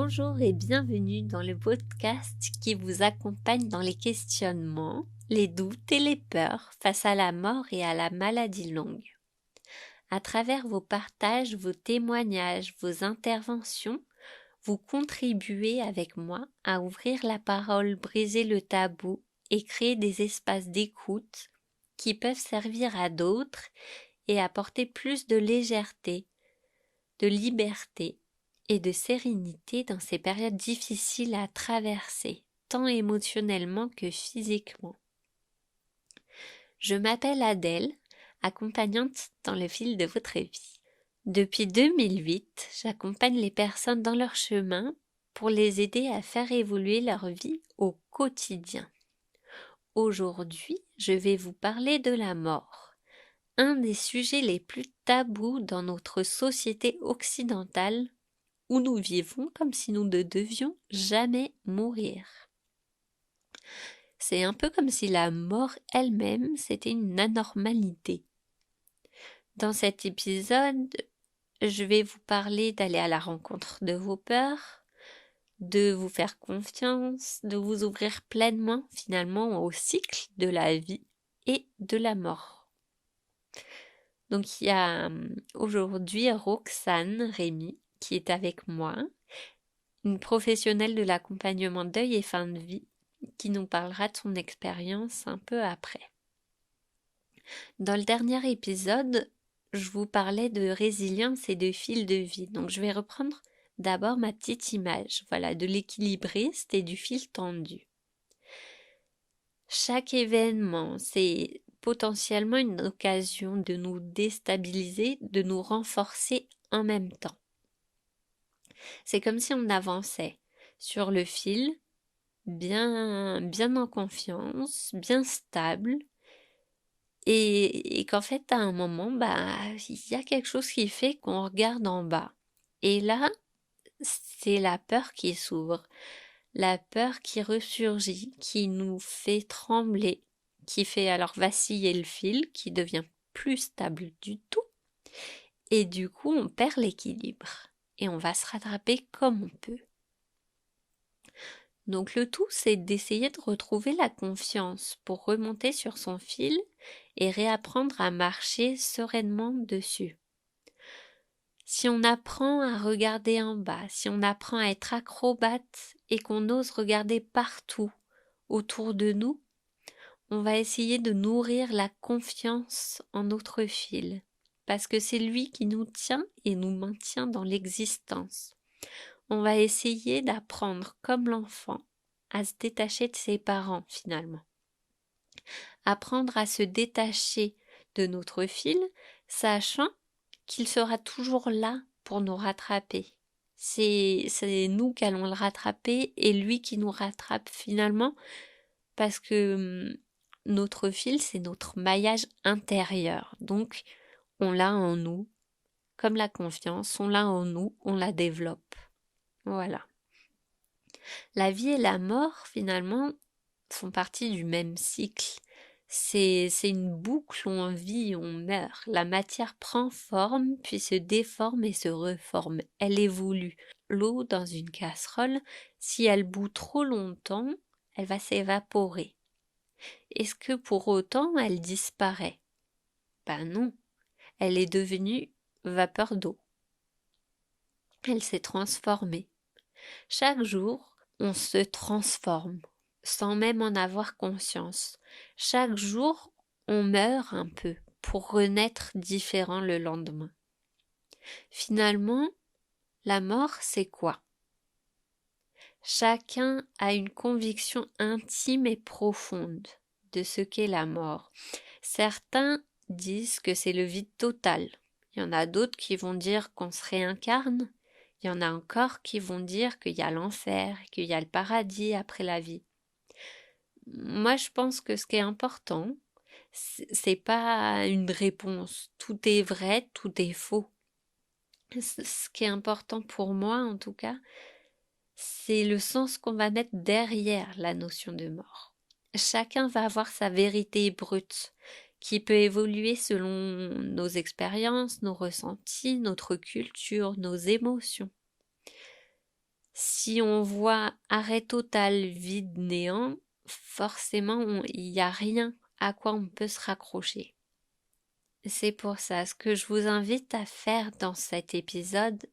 Bonjour et bienvenue dans le podcast qui vous accompagne dans les questionnements, les doutes et les peurs face à la mort et à la maladie longue. À travers vos partages, vos témoignages, vos interventions, vous contribuez avec moi à ouvrir la parole, briser le tabou et créer des espaces d'écoute qui peuvent servir à d'autres et apporter plus de légèreté, de liberté et de sérénité dans ces périodes difficiles à traverser, tant émotionnellement que physiquement. Je m'appelle Adèle, accompagnante dans le fil de votre vie. Depuis 2008, j'accompagne les personnes dans leur chemin pour les aider à faire évoluer leur vie au quotidien. Aujourd'hui, je vais vous parler de la mort, un des sujets les plus tabous dans notre société occidentale où nous vivons comme si nous ne devions jamais mourir. C'est un peu comme si la mort elle-même, c'était une anormalité. Dans cet épisode, je vais vous parler d'aller à la rencontre de vos peurs, de vous faire confiance, de vous ouvrir pleinement finalement au cycle de la vie et de la mort. Donc il y a aujourd'hui Roxane Rémy qui est avec moi, une professionnelle de l'accompagnement deuil et fin de vie, qui nous parlera de son expérience un peu après. Dans le dernier épisode, je vous parlais de résilience et de fil de vie. Donc je vais reprendre d'abord ma petite image, voilà, de l'équilibriste et du fil tendu. Chaque événement, c'est potentiellement une occasion de nous déstabiliser, de nous renforcer en même temps. C'est comme si on avançait sur le fil, bien en confiance, bien stable, et qu'en fait, à un moment, il y a quelque chose qui fait qu'on regarde en bas. Et là, c'est la peur qui s'ouvre, la peur qui ressurgit, qui nous fait trembler, qui fait alors vaciller le fil, qui devient plus stable du tout, et du coup, on perd l'équilibre, et on va se rattraper comme on peut. Donc le tout, c'est d'essayer de retrouver la confiance pour remonter sur son fil et réapprendre à marcher sereinement dessus. Si on apprend à regarder en bas, si on apprend à être acrobate et qu'on ose regarder partout autour de nous, on va essayer de nourrir la confiance en notre fil, parce que c'est lui qui nous tient et nous maintient dans l'existence. On va essayer d'apprendre comme l'enfant à se détacher de ses parents finalement. Apprendre à se détacher de notre fil, sachant qu'il sera toujours là pour nous rattraper. C'est nous qui allons le rattraper et lui qui nous rattrape finalement, parce que notre fil, c'est notre maillage intérieur. Donc, on l'a en nous, comme la confiance, on l'a en nous, on la développe. Voilà. La vie et la mort, finalement, font partie du même cycle. C'est une boucle où on vit, on meurt. La matière prend forme, puis se déforme et se reforme. Elle évolue. L'eau dans une casserole, si elle bout trop longtemps, elle va s'évaporer. Est-ce que pour autant elle disparaît? Ben non, elle est devenue vapeur d'eau. Elle s'est transformée. Chaque jour, on se transforme, sans même en avoir conscience. Chaque jour, on meurt un peu pour renaître différent le lendemain. Finalement, la mort, c'est quoi? Chacun a une conviction intime et profonde de ce qu'est la mort. Certains disent que c'est le vide total. Il y en a d'autres qui vont dire qu'on se réincarne. Il y en a encore qui vont dire qu'il y a l'enfer, qu'il y a le paradis après la vie. Moi, je pense que ce qui est important, c'est pas une réponse. Tout est vrai, tout est faux. Ce qui est important pour moi, en tout cas, c'est le sens qu'on va mettre derrière la notion de mort. Chacun va avoir sa vérité brute, qui peut évoluer selon nos expériences, nos ressentis, notre culture, nos émotions. Si on voit arrêt total, vide, néant, forcément, il n'y a rien à quoi on peut se raccrocher. C'est pour ça, ce que je vous invite à faire dans cet épisode,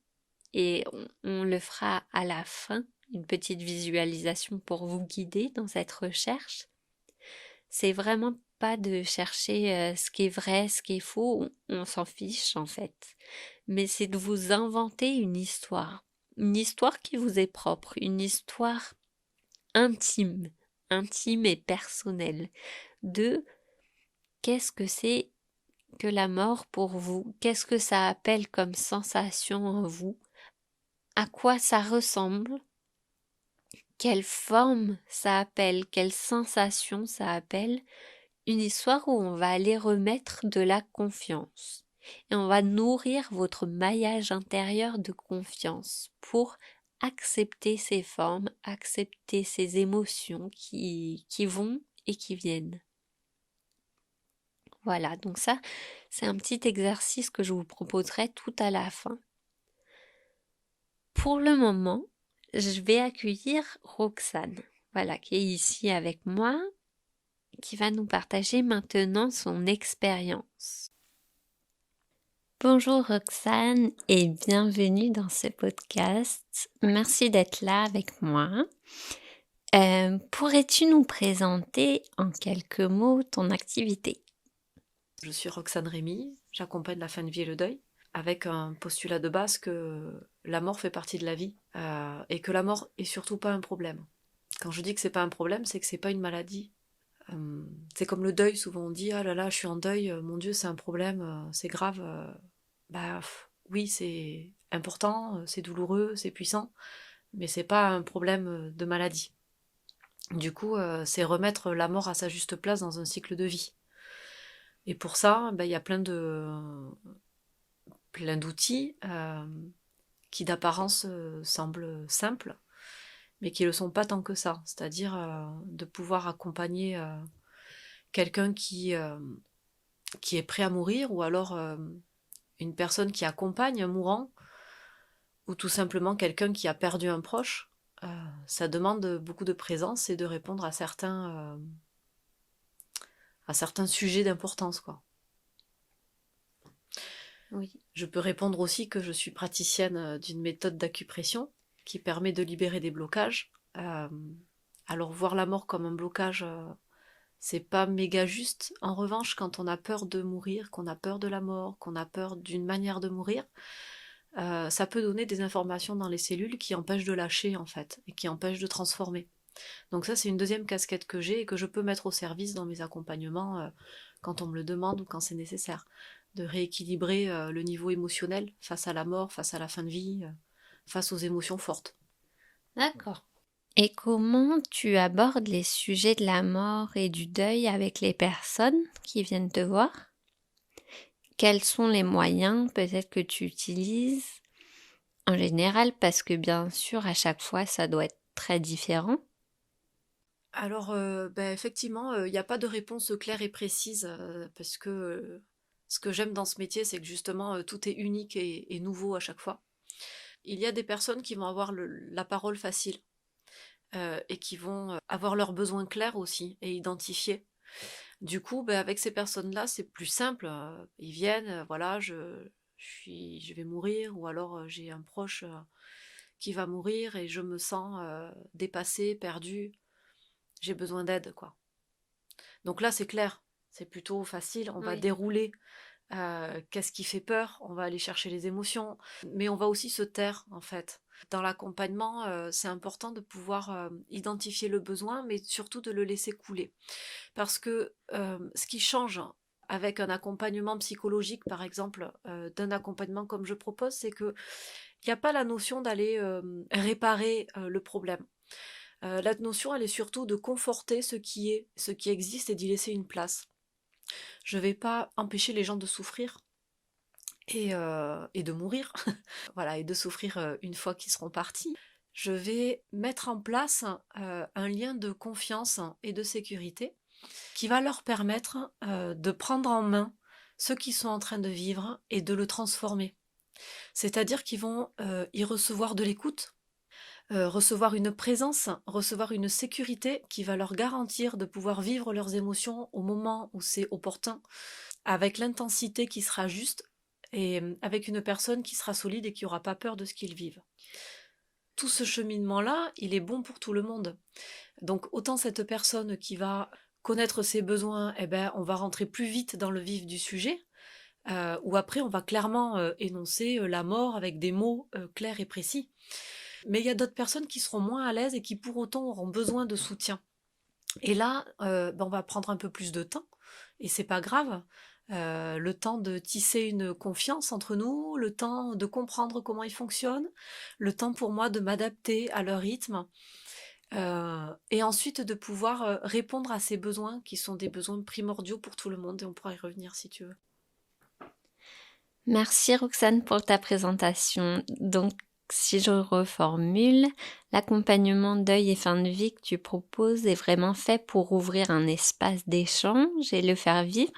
et on le fera à la fin, une petite visualisation pour vous guider dans cette recherche, c'est vraiment pas de chercher ce qui est vrai, ce qui est faux, on s'en fiche en fait, mais c'est de vous inventer une histoire qui vous est propre, une histoire intime, intime et personnelle, de qu'est-ce que c'est que la mort pour vous, qu'est-ce que ça appelle comme sensation en vous, à quoi ça ressemble, quelle forme ça appelle, quelle sensation ça appelle, une histoire où on va aller remettre de la confiance. Et on va nourrir votre maillage intérieur de confiance pour accepter ces formes, accepter ces émotions qui vont et qui viennent. Voilà, donc ça, c'est un petit exercice que je vous proposerai tout à la fin. Pour le moment, je vais accueillir Roxane, voilà, qui est ici avec moi, qui va nous partager maintenant son expérience. Bonjour Roxane et bienvenue dans ce podcast. Merci d'être là avec moi. Pourrais-tu nous présenter en quelques mots ton activité? Je suis Roxane Rémy, j'accompagne la fin de vie et le deuil, avec un postulat de base que la mort fait partie de la vie et que la mort est surtout pas un problème. Quand je dis que c'est pas un problème, c'est que c'est pas une maladie. C'est comme le deuil, souvent on dit ah là là, je suis en deuil, mon Dieu, c'est un problème, c'est grave. Oui, c'est important, c'est douloureux, c'est puissant, mais c'est pas un problème de maladie. Du coup, c'est remettre la mort à sa juste place dans un cycle de vie. Et pour ça, il y a plein d'outils qui d'apparence semblent simples, mais qui ne le sont pas tant que ça. C'est-à-dire de pouvoir accompagner quelqu'un qui est prêt à mourir, ou alors une personne qui accompagne un mourant, ou tout simplement quelqu'un qui a perdu un proche. Ça demande beaucoup de présence et de répondre à certains sujets d'importance, quoi. Oui. Je peux répondre aussi que je suis praticienne d'une méthode d'acupression qui permet de libérer des blocages. Alors voir la mort comme un blocage, c'est pas méga juste. En revanche, quand on a peur de mourir, qu'on a peur de la mort, qu'on a peur d'une manière de mourir, ça peut donner des informations dans les cellules qui empêchent de lâcher en fait, et qui empêchent de transformer. Donc ça, c'est une deuxième casquette que j'ai et que je peux mettre au service dans mes accompagnements quand on me le demande ou quand c'est nécessaire. De rééquilibrer le niveau émotionnel face à la mort, face à la fin de vie, face aux émotions fortes. D'accord. Et comment tu abordes les sujets de la mort et du deuil avec les personnes qui viennent te voir? Quels sont les moyens peut-être que tu utilises en général, parce que bien sûr à chaque fois ça doit être très différent? Alors, effectivement, il n'y a pas de réponse claire et précise parce que ce que j'aime dans ce métier, c'est que justement tout est unique et nouveau à chaque fois. Il y a des personnes qui vont avoir la parole facile et qui vont avoir leurs besoins clairs aussi et identifiés. Du coup, avec ces personnes-là, c'est plus simple. Ils viennent, voilà, je vais mourir, ou alors j'ai un proche qui va mourir et je me sens dépassée, perdue. J'ai besoin d'aide, quoi. Donc là, c'est clair, c'est plutôt facile. On va Oui. dérouler qu'est-ce qui fait peur, on va aller chercher les émotions, mais on va aussi se taire, en fait. Dans l'accompagnement, c'est important de pouvoir identifier le besoin, mais surtout de le laisser couler. Parce que ce qui change avec un accompagnement psychologique, par exemple, d'un accompagnement comme je propose, c'est qu'il n'y a pas la notion d'aller réparer le problème. La notion, elle est surtout de conforter ce qui existe et d'y laisser une place. Je ne vais pas empêcher les gens de souffrir et de mourir, voilà, et de souffrir une fois qu'ils seront partis. Je vais mettre en place un lien de confiance et de sécurité qui va leur permettre de prendre en main ce qu'ils sont en train de vivre et de le transformer. C'est-à-dire qu'ils vont y recevoir de l'écoute, recevoir une présence, recevoir une sécurité qui va leur garantir de pouvoir vivre leurs émotions au moment où c'est opportun, avec l'intensité qui sera juste et avec une personne qui sera solide et qui aura pas peur de ce qu'ils vivent. Tout ce cheminement-là, il est bon pour tout le monde. Donc autant cette personne qui va connaître ses besoins, eh ben, on va rentrer plus vite dans le vif du sujet, ou après on va clairement énoncer la mort avec des mots clairs et précis. Mais il y a d'autres personnes qui seront moins à l'aise et qui pour autant auront besoin de soutien. Et là, ben, on va prendre un peu plus de temps, et c'est pas grave. Le temps de tisser une confiance entre nous, le temps de comprendre comment ils fonctionnent, le temps pour moi de m'adapter à leur rythme, et ensuite de pouvoir répondre à ces besoins qui sont des besoins primordiaux pour tout le monde, et on pourra y revenir si tu veux. Merci Roxane pour ta présentation. Donc, si je reformule, l'accompagnement deuil et fin de vie que tu proposes est vraiment fait pour ouvrir un espace d'échange et le faire vivre.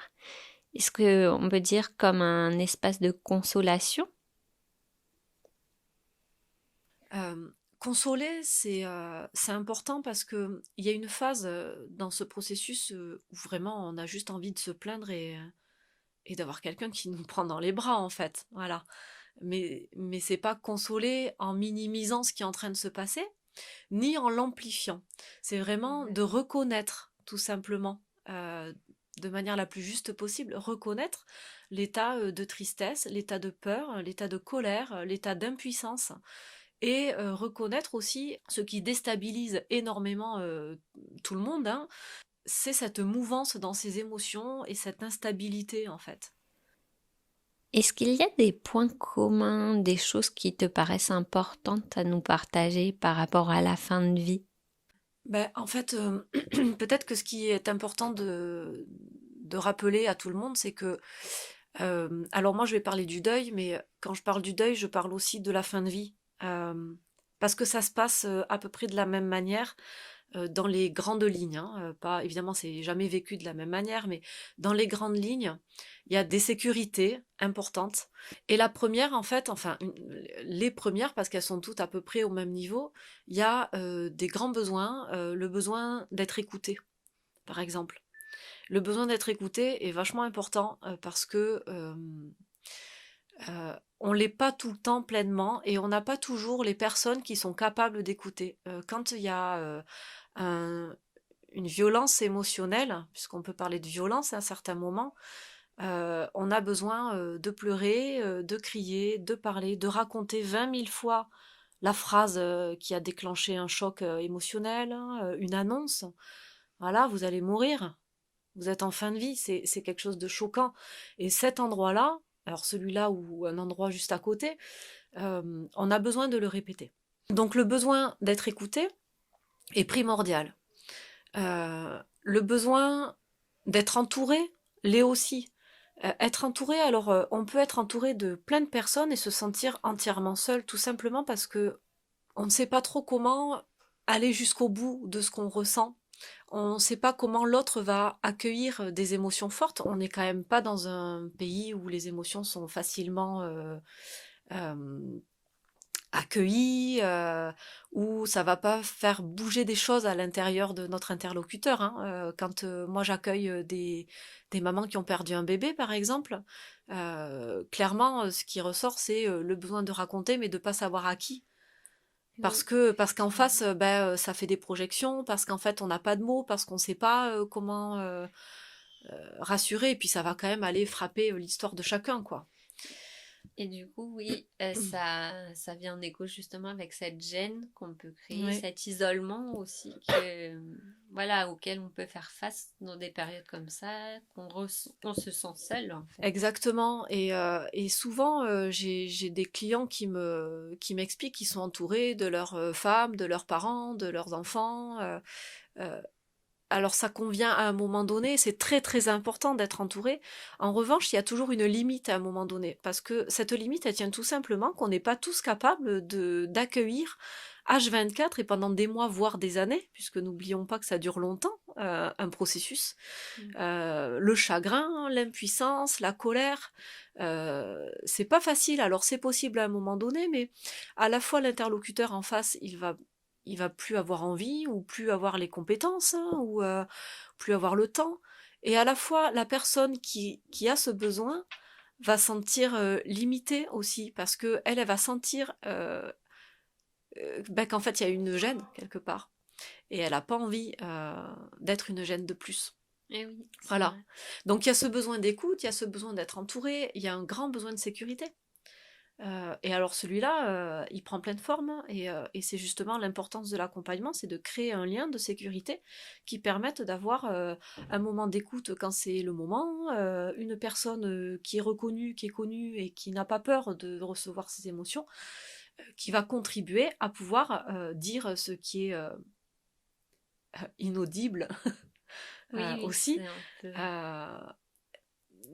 Est-ce qu'on peut dire comme un espace de consolation? Consoler, c'est important parce que il y a une phase dans ce processus où vraiment on a juste envie de se plaindre et d'avoir quelqu'un qui nous prend dans les bras en fait. Voilà. Mais c'est pas consoler en minimisant ce qui est en train de se passer, ni en l'amplifiant. C'est vraiment de reconnaître tout simplement, de manière la plus juste possible, reconnaître l'état de tristesse, l'état de peur, l'état de colère, l'état d'impuissance, et reconnaître aussi ce qui déstabilise énormément tout le monde, hein, c'est cette mouvance dans ses émotions et cette instabilité en fait. Est-ce qu'il y a des points communs, des choses qui te paraissent importantes à nous partager par rapport à la fin de vie? Ben, en fait, peut-être que ce qui est important de rappeler à tout le monde, c'est que, alors moi je vais parler du deuil, mais quand je parle du deuil, je parle aussi de la fin de vie. Parce que ça se passe à peu près de la même manière, dans les grandes lignes, hein, pas évidemment, c'est jamais vécu de la même manière, mais dans les grandes lignes, il y a des sécurités importantes. Et la première, en fait, enfin, les premières, parce qu'elles sont toutes à peu près au même niveau, il y a des grands besoins, le besoin d'être écouté, par exemple. Le besoin d'être écouté est vachement important parce que on l'est pas tout le temps pleinement et on n'a pas toujours les personnes qui sont capables d'écouter. Quand il y a un- une violence émotionnelle, puisqu'on peut parler de violence à un certain moment, on a besoin de pleurer, de crier, de parler, de raconter 20 000 fois la phrase qui a déclenché un choc émotionnel, hein, une annonce. Voilà, vous allez mourir, vous êtes en fin de vie, c'est quelque chose de choquant. Et cet endroit-là, alors celui-là ou un endroit juste à côté, on a besoin de le répéter. Donc le besoin d'être écouté est primordial. Le besoin d'être entouré l'est aussi. Être entouré, alors on peut être entouré de plein de personnes et se sentir entièrement seul, tout simplement parce que on ne sait pas trop comment aller jusqu'au bout de ce qu'on ressent. On ne sait pas comment l'autre va accueillir des émotions fortes. On n'est quand même pas dans un pays où les émotions sont facilement euh, accueilli, où ça va pas faire bouger des choses à l'intérieur de notre interlocuteur, hein. Quand moi j'accueille des mamans qui ont perdu un bébé, par exemple, clairement, ce qui ressort, c'est le besoin de raconter, mais de pas savoir à qui. Oui. Parce qu'en face, ben, ça fait des projections, parce qu'en fait, on n'a pas de mots, parce qu'on sait pas comment rassurer, et puis ça va quand même aller frapper l'histoire de chacun, quoi. Et du coup, oui, ça vient en écho justement avec cette gêne qu'on peut créer, Ouais. cet isolement aussi que, voilà, auquel on peut faire face dans des périodes comme ça, qu'on se sent seul en fait. Exactement. Et souvent, j'ai des clients qui m'expliquent qu'ils sont entourés de leurs femmes, de leurs parents, de leurs enfants. Euh, alors ça convient à un moment donné, c'est très très important d'être entouré. En revanche, il y a toujours une limite à un moment donné, parce que cette limite, elle tient tout simplement qu'on n'est pas tous capables d'accueillir H24 et pendant des mois, voire des années, puisque n'oublions pas que ça dure longtemps, un processus. Mmh. Le chagrin, l'impuissance, la colère, c'est pas facile. Alors c'est possible à un moment donné, mais à la fois l'interlocuteur en face, il va plus avoir envie ou plus avoir les compétences, hein, ou plus avoir le temps. Et à la fois la personne qui a ce besoin va sentir limitée aussi parce que elle va sentir ben, qu'en fait il y a une gêne quelque part et elle n'a pas envie d'être une gêne de plus. Eh oui, c'est Voilà. vrai. Donc il y a ce besoin d'écoute, il y a ce besoin d'être entouré, il y a un grand besoin de sécurité. Et alors celui-là, il prend pleine forme hein, et c'est justement l'importance de l'accompagnement, c'est de créer un lien de sécurité qui permette d'avoir un moment d'écoute quand c'est le moment, une personne qui est reconnue, qui est connue et qui n'a pas peur de recevoir ses émotions, qui va contribuer à pouvoir dire ce qui est inaudible Oui, oui, aussi. c'est un peu. Euh,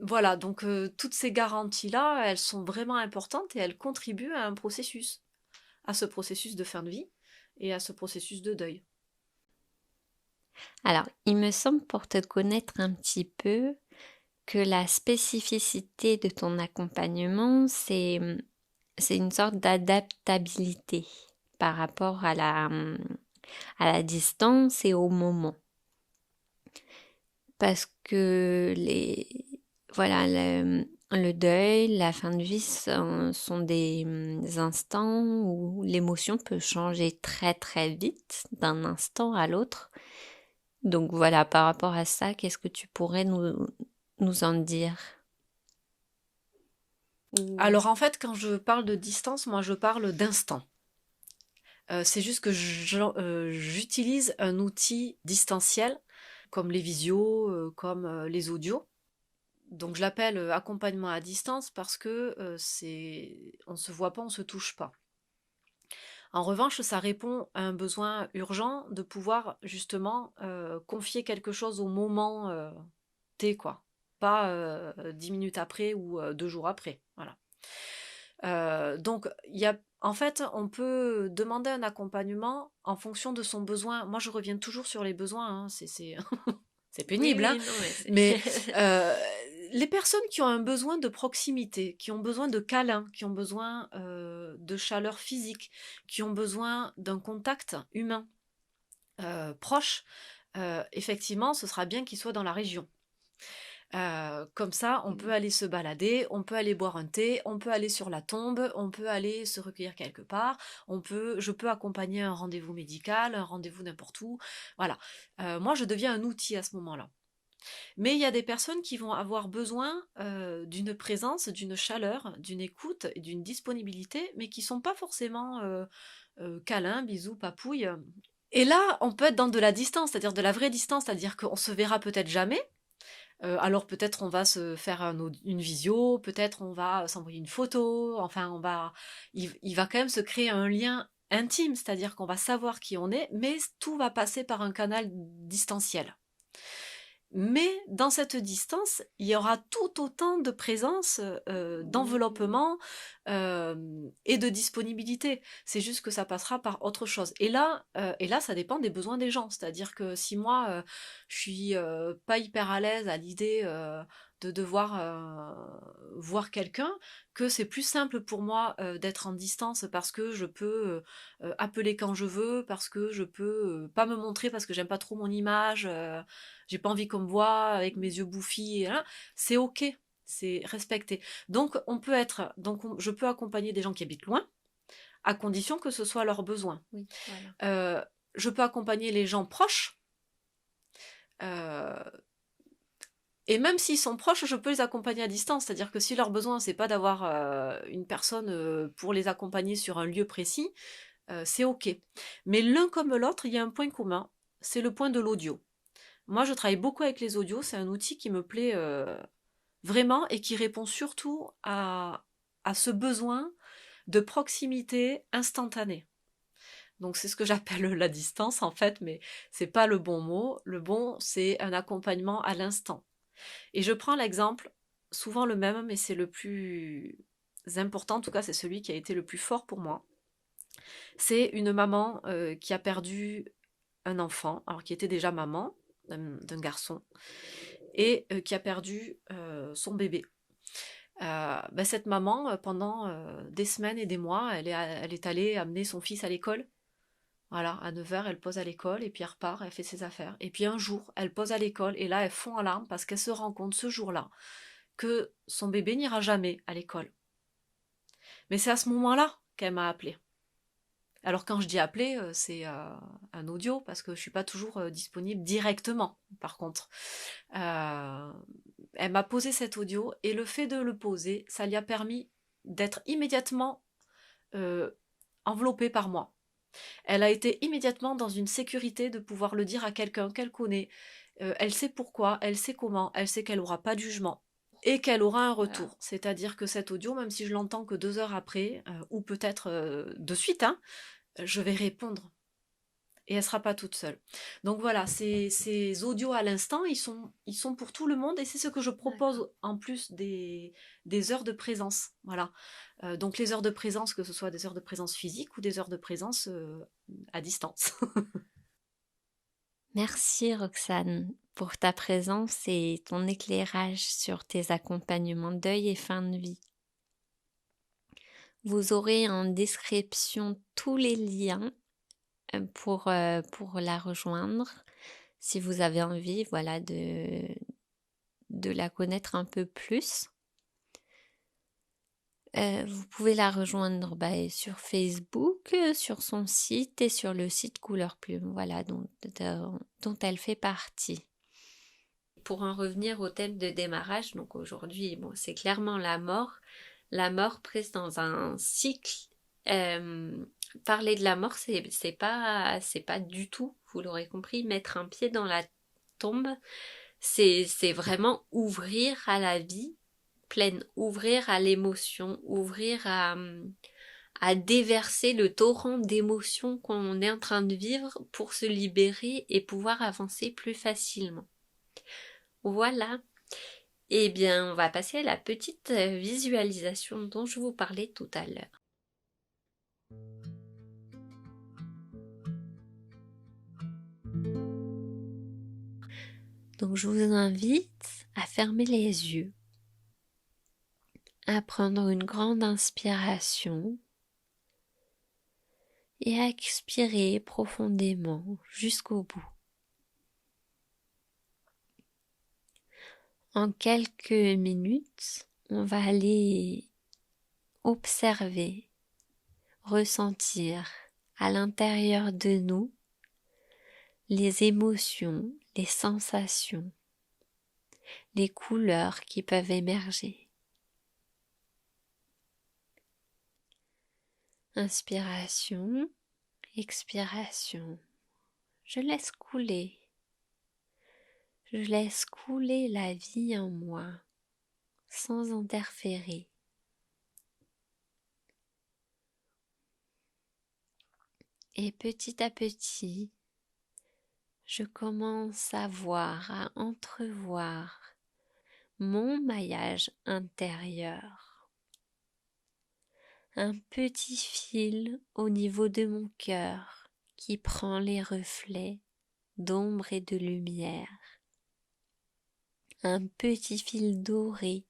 voilà, donc toutes ces garanties-là, elles sont vraiment importantes et elles contribuent à ce processus de fin de vie et à ce processus de deuil. Alors, il me semble pour te connaître un petit peu que la spécificité de ton accompagnement, c'est une sorte d'adaptabilité par rapport à la distance et au moment. Parce que voilà, le deuil, la fin de vie sont des instants où l'émotion peut changer très très vite d'un instant à l'autre. Donc voilà, par rapport à ça, qu'est-ce que tu pourrais nous en dire? Ou- Alors en fait, quand je parle de distance, moi je parle d'instant. C'est juste que j'utilise un outil distanciel, comme les visios, comme les audios. Donc je l'appelle accompagnement à distance parce que on se voit pas, on se touche pas. En revanche, ça répond à un besoin urgent de pouvoir justement confier quelque chose au moment T, quoi. Pas 10 minutes après ou 2 jours après. Voilà. Donc, en fait, on peut demander un accompagnement en fonction de son besoin. Moi, je reviens toujours sur les besoins, hein, c'est Oui, pénible, hein, oui, non, mais mais c'est... euh, les personnes qui ont un besoin de proximité, qui ont besoin de câlin, qui ont besoin de chaleur physique, qui ont besoin d'un contact humain proche, effectivement, ce sera bien qu'ils soient dans la région. Comme ça, on peut aller se balader, on peut aller boire un thé, on peut aller sur la tombe, on peut aller se recueillir quelque part, je peux accompagner un rendez-vous médical, un rendez-vous n'importe où. Voilà. Moi, je deviens un outil à ce moment-là. Mais il y a des personnes qui vont avoir besoin d'une présence, d'une chaleur, d'une écoute et d'une disponibilité, mais qui sont pas forcément câlins, bisous, papouilles. Et là, on peut être dans de la distance, c'est-à-dire de la vraie distance, c'est-à-dire qu'on se verra peut-être jamais, alors peut-être on va se faire une visio, peut-être on va s'envoyer une photo, enfin il va quand même se créer un lien intime, c'est-à-dire qu'on va savoir qui on est, mais tout va passer par un canal distanciel. Mais dans cette distance, il y aura tout autant de présence, d'enveloppement et de disponibilité. C'est juste que ça passera par autre chose. Et là, ça dépend des besoins des gens. C'est-à-dire que si moi, je suis pas hyper à l'aise à l'idée de devoir voir quelqu'un, que c'est plus simple pour moi d'être en distance parce que je peux appeler quand je veux, parce que je peux pas me montrer parce que j'aime pas trop mon image. J'ai pas envie qu'on me voit avec mes yeux bouffis, hein. C'est ok, c'est respecté. Donc je peux accompagner des gens qui habitent loin, à condition que ce soit leurs besoins. Oui, voilà. Je peux accompagner les gens proches, euh, et même s'ils sont proches, je peux les accompagner à distance. C'est-à-dire que si leur besoin c'est pas d'avoir une personne pour les accompagner sur un lieu précis, c'est ok. Mais l'un comme l'autre, il y a un point commun, c'est le point de l'audio. Moi, je travaille beaucoup avec les audios, c'est un outil qui me plaît vraiment et qui répond surtout à ce besoin de proximité instantanée. Donc c'est ce que j'appelle la distance en fait, mais c'est pas le bon mot. Le bon, c'est un accompagnement à l'instant. Et je prends l'exemple, souvent le même, mais c'est le plus important, en tout cas c'est celui qui a été le plus fort pour moi. C'est une maman qui a perdu un enfant, alors qui était déjà maman, d'un garçon, et qui a perdu son bébé. Cette maman, pendant des semaines et des mois, elle est allée amener son fils à l'école. Voilà, à 9 heures, elle pose à l'école, et puis elle repart, elle fait ses affaires. Et puis un jour, elle pose à l'école, et là, elle fond en larmes parce qu'elle se rend compte ce jour-là que son bébé n'ira jamais à l'école. Mais c'est à ce moment-là qu'elle m'a appelée. Alors quand je dis appeler, c'est un audio, parce que je suis pas toujours disponible directement, par contre. Euh, Elle m'a posé cet audio, et le fait de le poser, ça lui a permis d'être immédiatement euh, enveloppée par moi. Elle a été immédiatement dans une sécurité de pouvoir le dire à quelqu'un qu'elle connaît. Elle sait pourquoi, elle sait comment, elle sait qu'elle n'aura pas de jugement et qu'elle aura un Voilà. retour. C'est-à-dire que cet audio, même si je l'entends que 2 heures après, ou peut-être de suite, hein, je vais répondre. Et elle ne sera pas toute seule. Donc voilà, ces audios à l'instant, ils sont pour tout le monde, et c'est ce que je propose en plus des heures de présence. Voilà. Donc les heures de présence, que ce soit des heures de présence physique ou des heures de présence à distance. Merci Roxane pour ta présence et ton éclairage sur tes accompagnements deuil et fin de vie. Vous aurez en description tous les liens pour la rejoindre si vous avez envie, voilà, de la connaître un peu plus. Vous pouvez la rejoindre sur Facebook, sur son site et sur le site Couleur Plume, voilà, dont elle fait partie. Pour en revenir au thème de démarrage, donc aujourd'hui, bon, c'est clairement la mort prise dans un cycle. Parler de la mort, c'est pas du tout, vous l'aurez compris, mettre un pied dans la tombe, c'est vraiment ouvrir à la vie pleine, ouvrir à l'émotion, ouvrir à déverser le torrent d'émotions qu'on est en train de vivre pour se libérer et pouvoir avancer plus facilement. Voilà. Eh bien, on va passer à la petite visualisation dont je vous parlais tout à l'heure. Donc, je vous invite à fermer les yeux, à prendre une grande inspiration et à expirer profondément jusqu'au bout. En quelques minutes, on va aller observer, ressentir à l'intérieur de nous les émotions, les sensations, les couleurs qui peuvent émerger. Inspiration, expiration. Je laisse couler. Je laisse couler la vie en moi sans interférer. Et petit à petit, je commence à voir, à entrevoir mon maillage intérieur. Un petit fil au niveau de mon cœur qui prend les reflets d'ombre et de lumière. Un petit fil doré,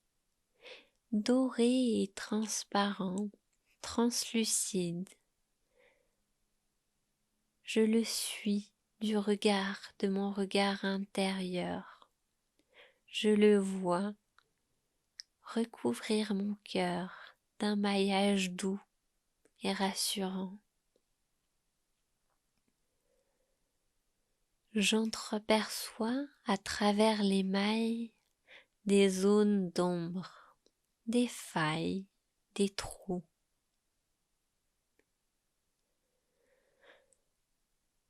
doré et transparent, translucide. Je le suis du regard de mon regard intérieur. Je le vois recouvrir mon cœur d'un maillage doux et rassurant. J'entreperçois à travers les mailles des zones d'ombre, des failles, des trous.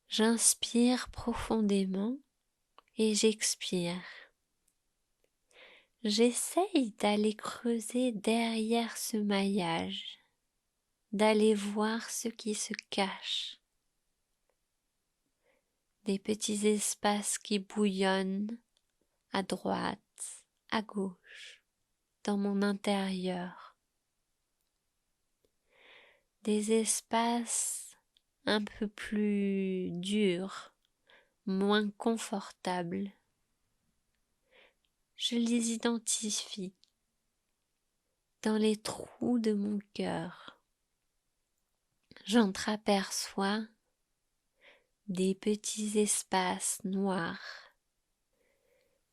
J'inspire profondément et j'expire. J'essaye d'aller creuser derrière ce maillage, d'aller voir ce qui se cache. Des petits espaces qui bouillonnent à droite, à gauche, dans mon intérieur. Des espaces un peu plus durs, moins confortables. Je les identifie dans les trous de mon cœur. J'entreaperçois des petits espaces noirs.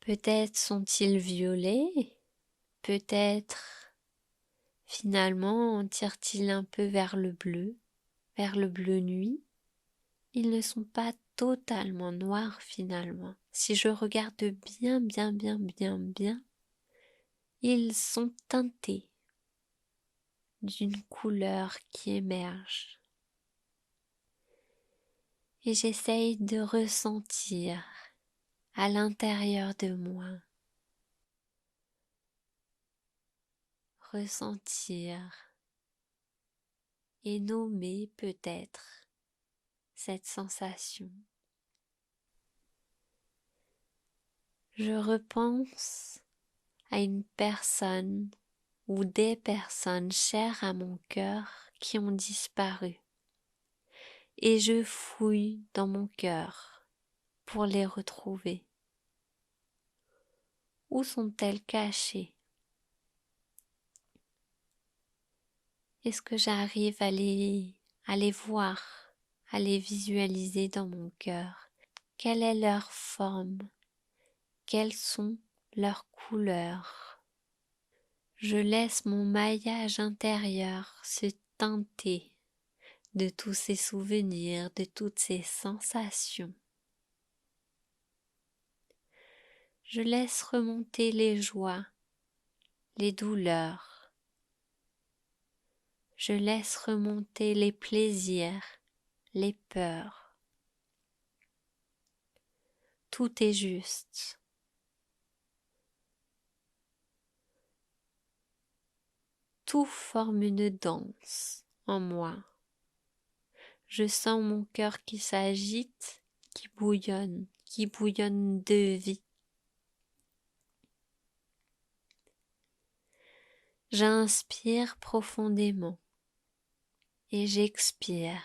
Peut-être sont-ils violets, peut-être finalement tirent-ils un peu vers le bleu nuit. Ils ne sont pas totalement noirs finalement. Si je regarde bien, ils sont teintés d'une couleur qui émerge. Et j'essaye de ressentir à l'intérieur de moi, ressentir et nommer peut-être cette sensation. Je repense à une personne ou des personnes chères à mon cœur qui ont disparu et je fouille dans mon cœur pour les retrouver. Où sont-elles cachées? Est-ce que j'arrive à les voir, à les visualiser dans mon cœur? Quelle est leur forme? Quelles sont leurs couleurs? Je laisse mon maillage intérieur se teinter de tous ces souvenirs, de toutes ces sensations. Je laisse remonter les joies, les douleurs. Je laisse remonter les plaisirs, les peurs. Tout est juste. Tout forme une danse en moi. Je sens mon cœur qui s'agite, qui bouillonne de vie. J'inspire profondément et j'expire.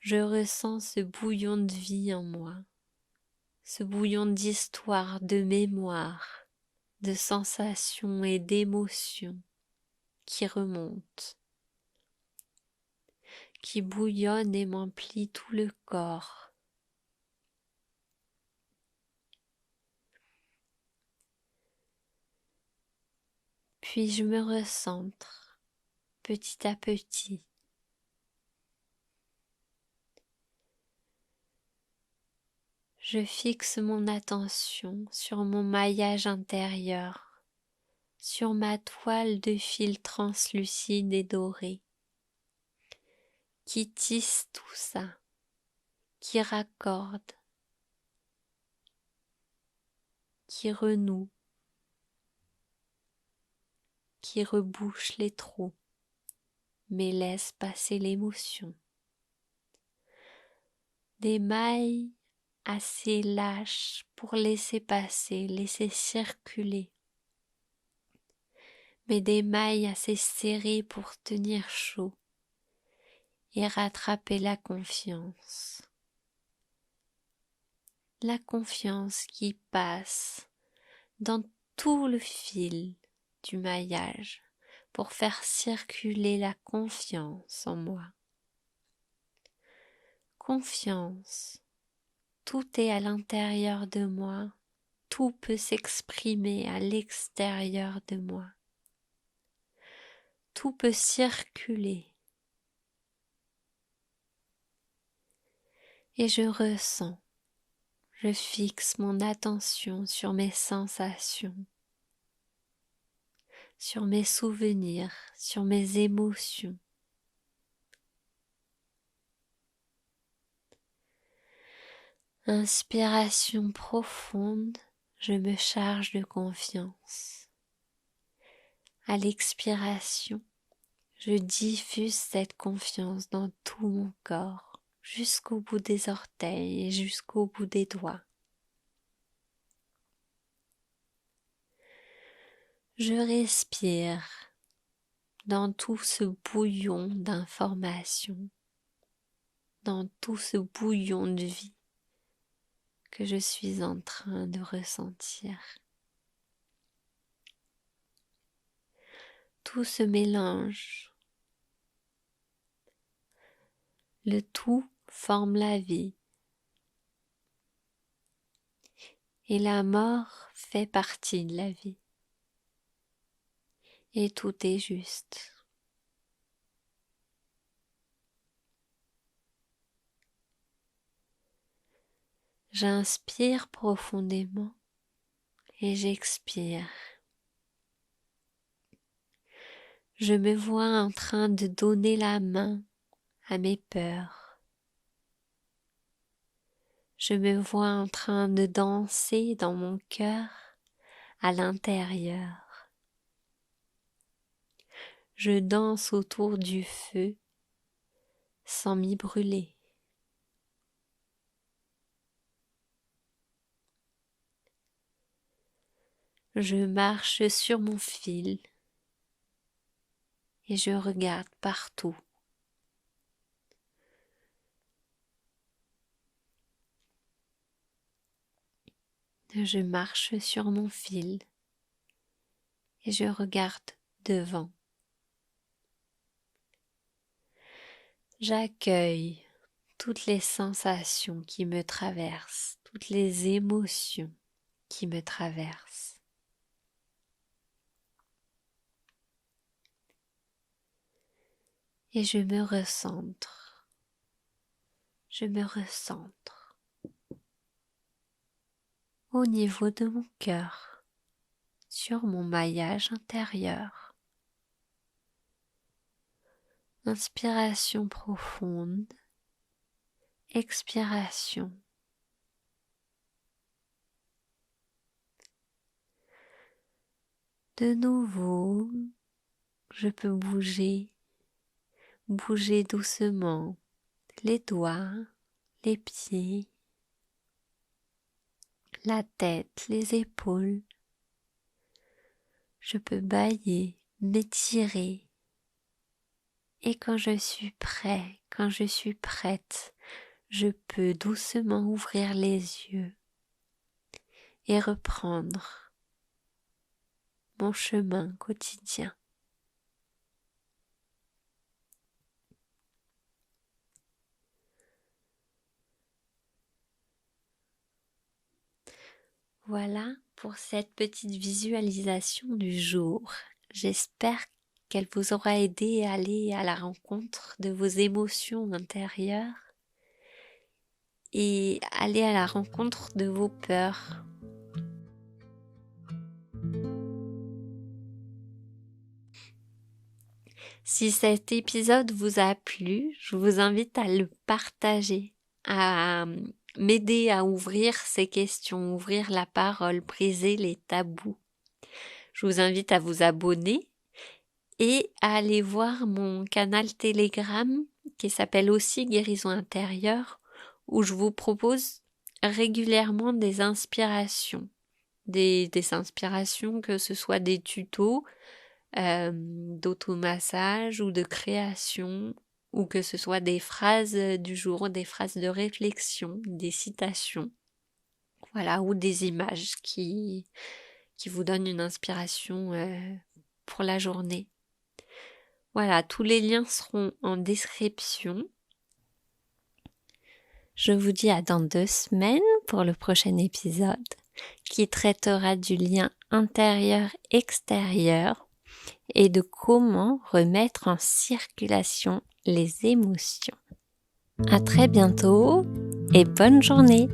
Je ressens ce bouillon de vie en moi, ce bouillon d'histoire, de mémoire, de sensations et d'émotions qui remontent, qui bouillonnent et m'emplissent tout le corps. Puis je me recentre petit à petit. Je fixe mon attention sur mon maillage intérieur, sur ma toile de fil translucide et doré, qui tisse tout ça, qui raccorde, qui renoue, qui rebouche les trous, mais laisse passer l'émotion. Des mailles assez lâches pour laisser passer, laisser circuler, mais des mailles assez serrées pour tenir chaud et rattraper la confiance. La confiance qui passe dans tout le fil du maillage pour faire circuler la confiance en moi. Confiance, tout est à l'intérieur de moi, tout peut s'exprimer à l'extérieur de moi. Tout peut circuler. Et je ressens, je fixe mon attention sur mes sensations, sur mes souvenirs, sur mes émotions. Inspiration profonde, je me charge de confiance. À l'expiration, je diffuse cette confiance dans tout mon corps, jusqu'au bout des orteils et jusqu'au bout des doigts. Je respire dans tout ce bouillon d'informations, dans tout ce bouillon de vie que je suis en train de ressentir. Tout se mélange. Le tout forme la vie. Et la mort fait partie de la vie. Et tout est juste. J'inspire profondément et j'expire. Je me vois en train de donner la main à mes peurs. Je me vois en train de danser dans mon cœur à l'intérieur. Je danse autour du feu sans m'y brûler. Je marche sur mon fil et je regarde partout. Je marche sur mon fil et je regarde devant. J'accueille toutes les sensations qui me traversent, toutes les émotions qui me traversent. Et je me recentre. Je me recentre au niveau de mon cœur, sur mon maillage intérieur. Inspiration profonde, expiration. De nouveau, je peux bouger doucement les doigts, les pieds, la tête, les épaules. Je peux bâiller, m'étirer. Et quand je suis prêt, quand je suis prête, je peux doucement ouvrir les yeux et reprendre mon chemin quotidien. Voilà pour cette petite visualisation du jour. J'espère qu'elle vous aura aidé à aller à la rencontre de vos émotions intérieures et aller à la rencontre de vos peurs. Si cet épisode vous a plu, je vous invite à le partager, à m'aider à ouvrir ces questions, ouvrir la parole, briser les tabous. Je vous invite à vous abonner et à aller voir mon canal Telegram qui s'appelle aussi Guérison intérieure, où je vous propose régulièrement des inspirations. Des inspirations, que ce soit des tutos, d'automassage ou de création, ou que ce soit des phrases du jour, des phrases de réflexion, des citations, voilà, ou des images qui vous donnent une inspiration pour la journée. Voilà, tous les liens seront en description. Je vous dis à dans 2 semaines pour le prochain épisode qui traitera du lien intérieur-extérieur et de comment remettre en circulation les émotions. À très bientôt et bonne journée!